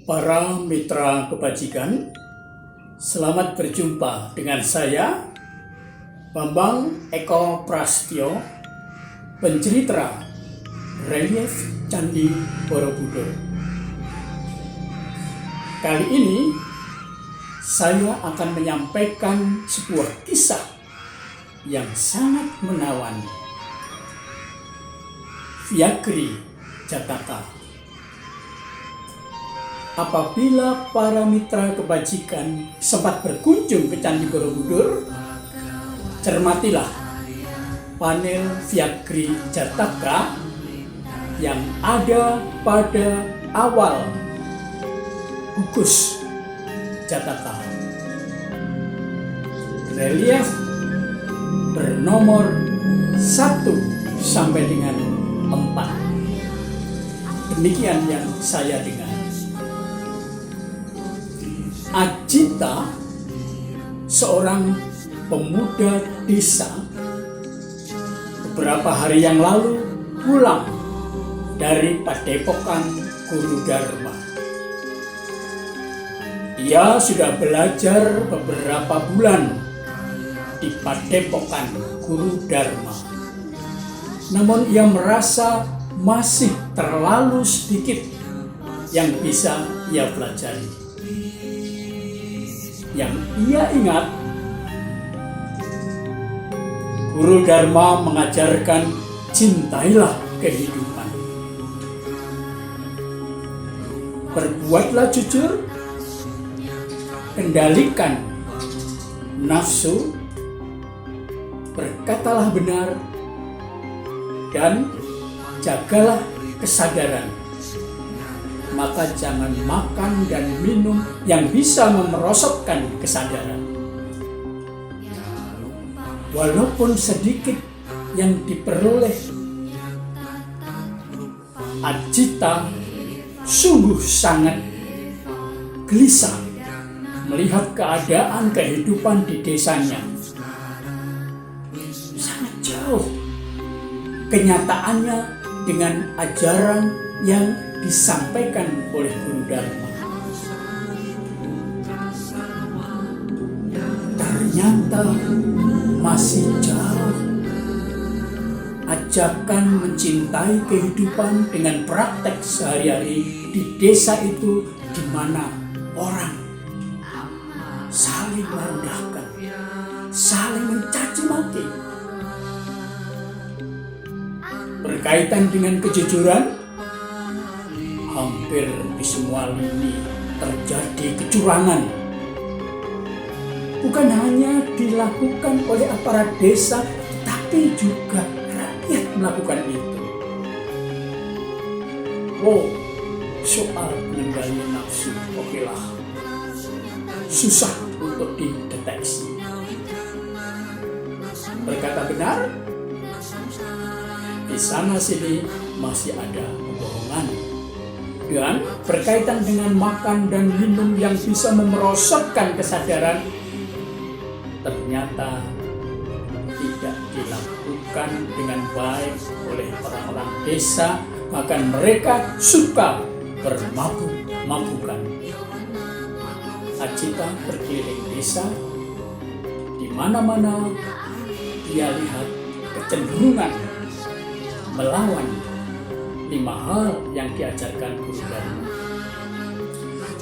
Para mitra kebajikan, selamat berjumpa dengan saya, Bambang Eko Prastyo, pencerita relief Candi Borobudur. Kali ini, saya akan menyampaikan sebuah kisah yang sangat menawan. Vyagri Jataka. Apabila para mitra kebajikan sempat berkunjung ke Candi Borobudur, cermatilah panel Vyagri Jataka yang ada pada awal Gugus Jataka. Relief bernomor 1 sampai dengan 4. Demikian yang saya dengar. Ajita, seorang pemuda desa, beberapa hari yang lalu pulang dari Padepokan Guru Dharma. Ia sudah belajar beberapa bulan di Padepokan Guru Dharma. Namun ia merasa masih terlalu sedikit yang bisa ia pelajari. Yang ia ingat, Guru Dharma mengajarkan cintailah kehidupan. Berbuatlah jujur, kendalikan nafsu, berkatalah benar, dan jagalah kesadaran. Maka jangan makan dan minum yang bisa memerosotkan kesadaran. Walaupun sedikit yang diperoleh, Ajita sungguh sangat gelisah melihat keadaan kehidupan di desanya. Sangat jauh kenyataannya dengan ajaran yang disampaikan oleh Guru Dharma. Ternyata masih jauh. Ajakan mencintai kehidupan dengan praktek sehari-hari di desa itu, di mana orang saling merendahkan, saling mencaci maki. Berkaitan dengan kejujuran, hampir di semua lini terjadi kecurangan. Bukan hanya dilakukan oleh aparat desa, tapi juga rakyat melakukan itu. Soal mengendalikan nafsu, okelah, susah untuk dideteksi. Berkata benar, di sana sini masih ada kebohongan. Dan berkaitan dengan makan dan minum yang bisa memerosotkan kesadaran, ternyata tidak dilakukan dengan baik oleh orang-orang desa, bahkan mereka suka bermabuk-mabukan. Ajita berkeliling desa, di mana-mana dia lihat kecenderungan melawan 5 hal yang diajarkan Guru Dharma.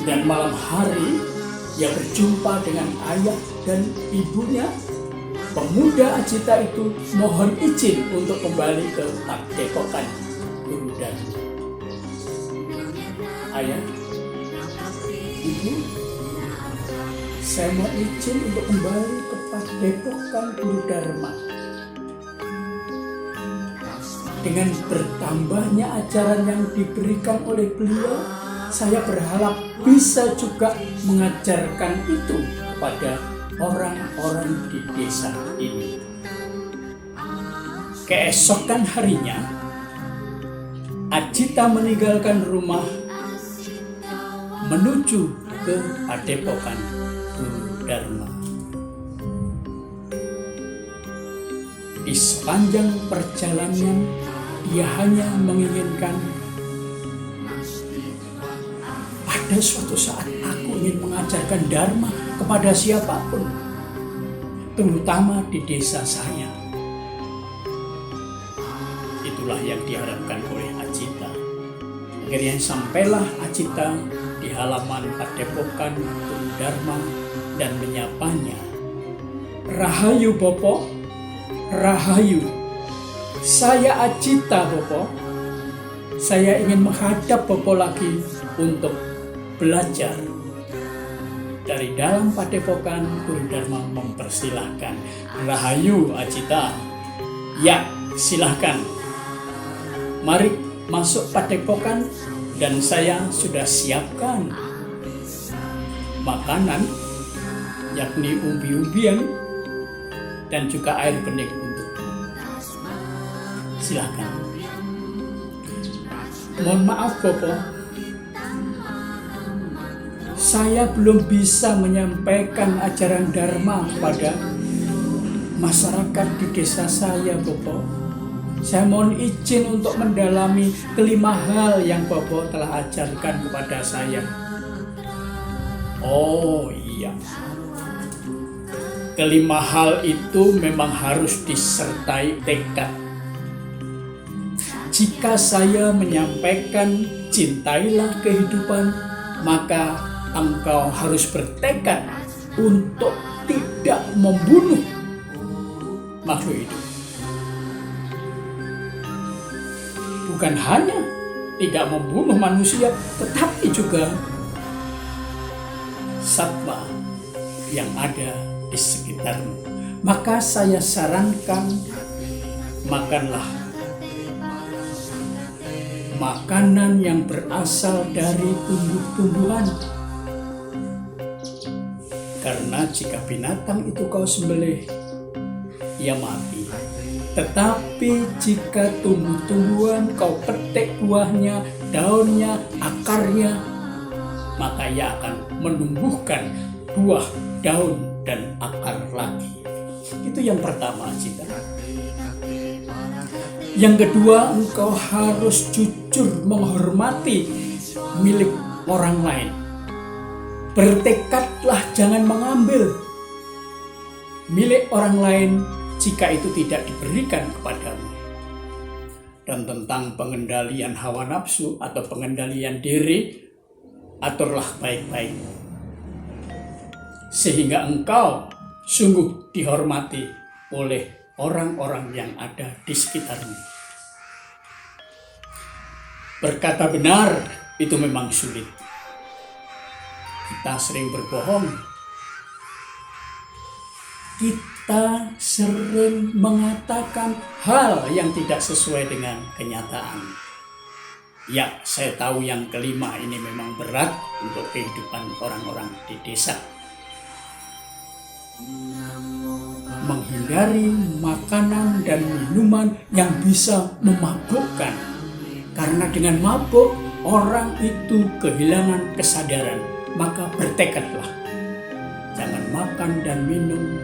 Dan malam hari ia berjumpa dengan ayah dan ibunya. Pemuda Ajita itu mohon izin untuk kembali ke Padepokan Guru Dharma. Ayah, ibu, saya mau izin untuk kembali ke Padepokan Guru Dharma. Dengan bertambahnya ajaran yang diberikan oleh beliau, saya berharap bisa juga mengajarkan itu kepada orang-orang di desa ini. Keesokan harinya, Ajita meninggalkan rumah menuju ke Padepokan Guru Dharma. Di sepanjang perjalanan, dia hanya menginginkan ada suatu saat aku ingin mengajarkan dharma kepada siapapun, terutama di desa saya. Itulah yang diharapkan oleh Ajita. Akhirnya sampailah Ajita di halaman Padepokan Guru Dharma dan menyapanya. Rahayu Bopo, Rahayu. Saya Ajita Bopo. Saya ingin menghadap Bopo lagi untuk belajar. Dari dalam Padepokan Guru Dharma mempersilahkan. Rahayu Ajita. Ya, silahkan. Mari masuk Padepokan dan saya sudah siapkan makanan, yakni umbi-umbian dan juga air bening untuk. Silahkan. Mohon maaf Bopo, saya belum bisa menyampaikan ajaran dharma kepada masyarakat di desa saya Bopo. Saya mohon izin untuk mendalami kelima hal yang Bopo telah ajarkan kepada saya. Oh iya, kelima hal itu memang harus disertai tekad. Jika saya menyampaikan cintailah kehidupan, maka engkau harus bertekad untuk tidak membunuh makhluk hidup. Bukan hanya tidak membunuh manusia, tetapi juga satwa yang ada di sekitarmu. Maka saya sarankan, makanlah makanan yang berasal dari tumbuh-tumbuhan. Karena jika binatang itu kau sembelih, ia mati. Tetapi jika tumbuh-tumbuhan kau petik buahnya, daunnya, akarnya, maka ia akan menumbuhkan buah, daun, dan akar lagi. Itu yang pertama, Cita. Yang kedua, engkau harus jujur menghormati milik orang lain. Bertekadlah jangan mengambil milik orang lain jika itu tidak diberikan kepadamu. Dan tentang pengendalian hawa nafsu atau pengendalian diri, aturlah baik-baik, sehingga engkau sungguh dihormati oleh orang-orang yang ada di sekitarmu. Berkata benar itu memang sulit. Kita sering berbohong. Kita sering mengatakan hal yang tidak sesuai dengan kenyataan. Ya, saya tahu yang kelima ini memang berat untuk kehidupan orang-orang di desa. Menghindari makanan dan minuman yang bisa memabukkan. Karena dengan mabuk, orang itu kehilangan kesadaran. Maka bertekadlah. Jangan makan dan minum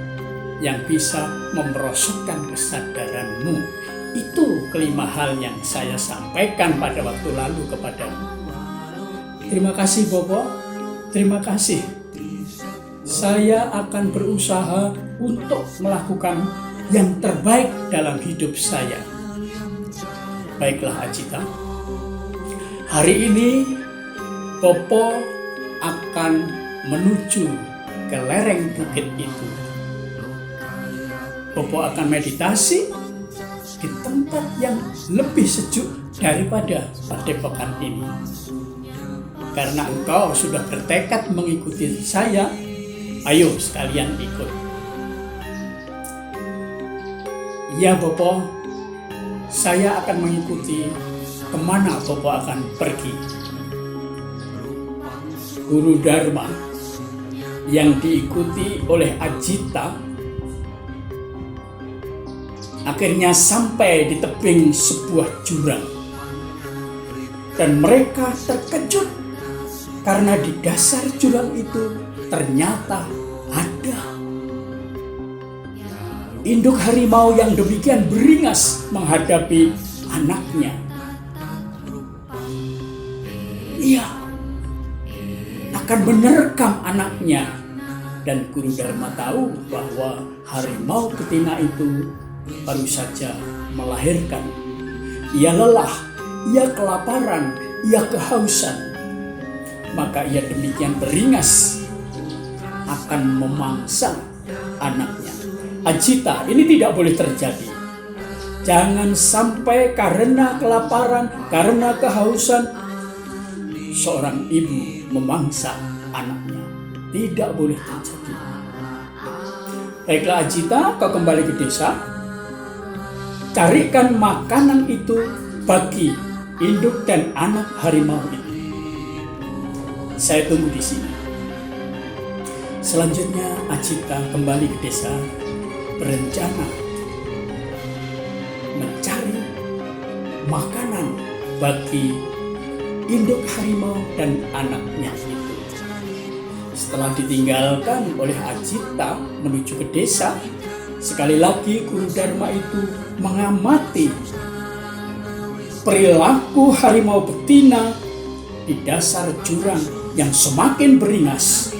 yang bisa memerosotkan kesadaranmu. Itu kelima hal yang saya sampaikan pada waktu lalu kepadamu. Terima kasih Bopo, terima kasih. Saya akan berusaha untuk melakukan yang terbaik dalam hidup saya. Baiklah Ajita, hari ini Bopo akan menuju ke lereng bukit itu. Bopo akan meditasi di tempat yang lebih sejuk daripada padepokan ini. Karena engkau sudah bertekad mengikuti saya, ayo sekalian ikut. Ya Bopo, saya akan mengikuti kemana Bopo akan pergi. Guru Dharma yang diikuti oleh Ajita akhirnya sampai di tebing sebuah jurang. Dan mereka terkejut karena di dasar jurang itu ternyata ada induk harimau yang demikian beringas menghadapi anaknya. Iya, akan menerkam anaknya. Dan Guru Dharma tahu bahwa harimau betina itu baru saja melahirkan. Ia lelah, ia kelaparan, ia kehausan. Maka ia demikian beringas akan memangsa anaknya. Ajita, ini tidak boleh terjadi. Jangan sampai karena kelaparan, karena kehausan, seorang ibu memangsa anaknya. Tidak boleh terjadi. Baiklah Ajita, kau kembali ke desa. Carikan makanan itu bagi induk dan anak harimau itu. Saya tunggu di sini. Selanjutnya Ajita kembali ke desa, berencana mencari makanan bagi induk harimau dan anaknya itu. Setelah ditinggalkan oleh Ajita menuju ke desa, sekali lagi Guru Dharma itu mengamati perilaku harimau betina di dasar jurang yang semakin beringas.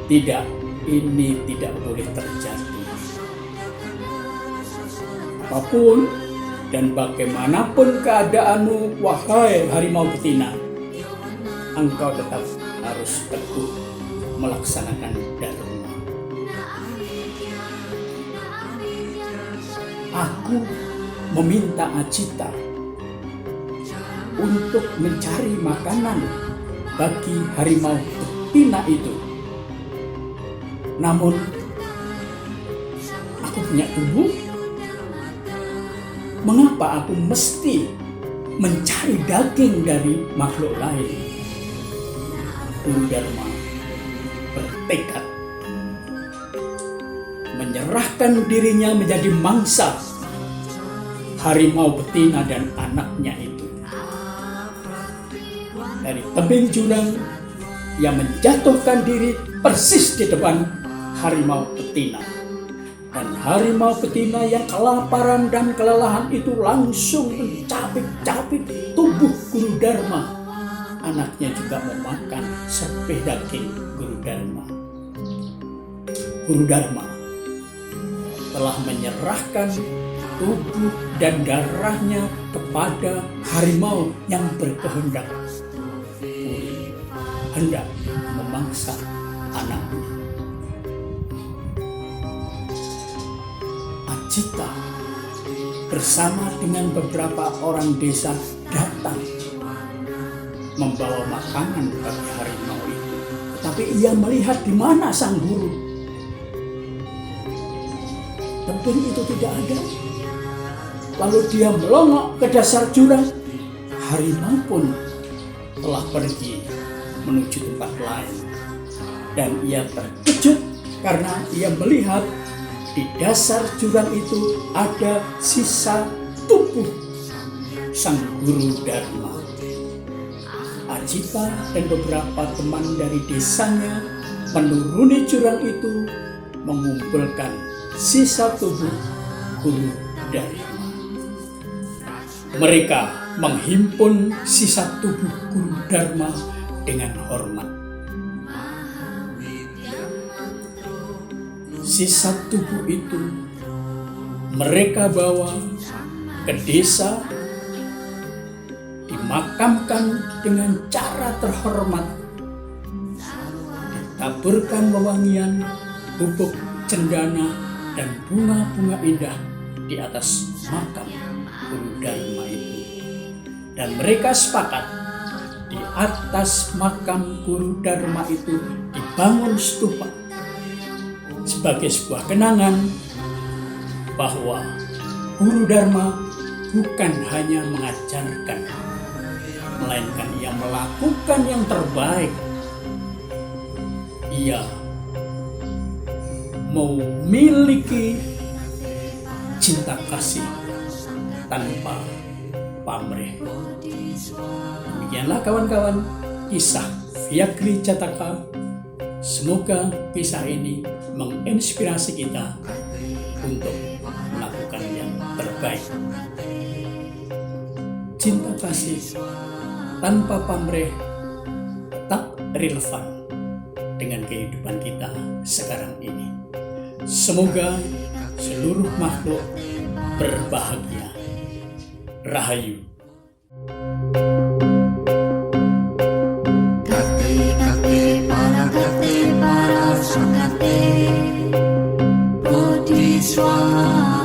Tidak, ini tidak boleh terjadi. Apapun dan bagaimanapun keadaanmu, wahai harimau betina, engkau tetap harus teguh melaksanakan dharma. Aku meminta Ajita untuk mencari makanan bagi harimau betina itu. Namun, aku punya tubuh. Mengapa aku mesti mencari daging dari makhluk lain? Guru Dharma bertekad menyerahkan dirinya menjadi mangsa harimau betina dan anaknya itu. Dari tebing jurang, ia menjatuhkan diri persis di depan harimau betina. Dan harimau betina yang kelaparan dan kelelahan itu langsung mencabik-cabik tubuh Guru Dharma. Anaknya juga memakan serpih daging Guru Dharma. Guru Dharma telah menyerahkan tubuh dan darahnya kepada harimau yang berkehendak hendak memangsa anaknya. Ajita bersama dengan beberapa orang desa datang membawa makanan bagi harimau itu. Tetapi ia melihat di mana sang guru. Tebing itu tidak ada. Lalu dia melongok ke dasar jurang. Harimau pun telah pergi menuju tempat lain. Dan ia terkejut karena ia melihat di dasar jurang itu ada sisa tubuh sang Guru Dharma. Ajita dan beberapa teman dari desanya menuruni jurang itu mengumpulkan sisa tubuh Guru Dharma. Mereka menghimpun sisa tubuh Guru Dharma dengan hormat. Sisa tubuh itu mereka bawa ke desa, dimakamkan dengan cara terhormat, ditaburkan wewangian, bubuk cendana, dan bunga-bunga indah di atas makam Guru Dharma itu. Dan mereka sepakat di atas makam Guru Dharma itu dibangun stupa sebagai sebuah kenangan bahwa Guru Dharma bukan hanya mengajarkan, melainkan ia melakukan yang terbaik. Ia memiliki cinta kasih tanpa pamrih. Demikianlah kawan-kawan kisah Vyagri Jataka. Semoga kisah ini menginspirasi kita untuk melakukan yang terbaik. cinta kasih tanpa pamrih tetap relevan dengan kehidupan kita sekarang ini. Semoga seluruh makhluk berbahagia. Rahayu. Kate para sakate Bodhiswaha.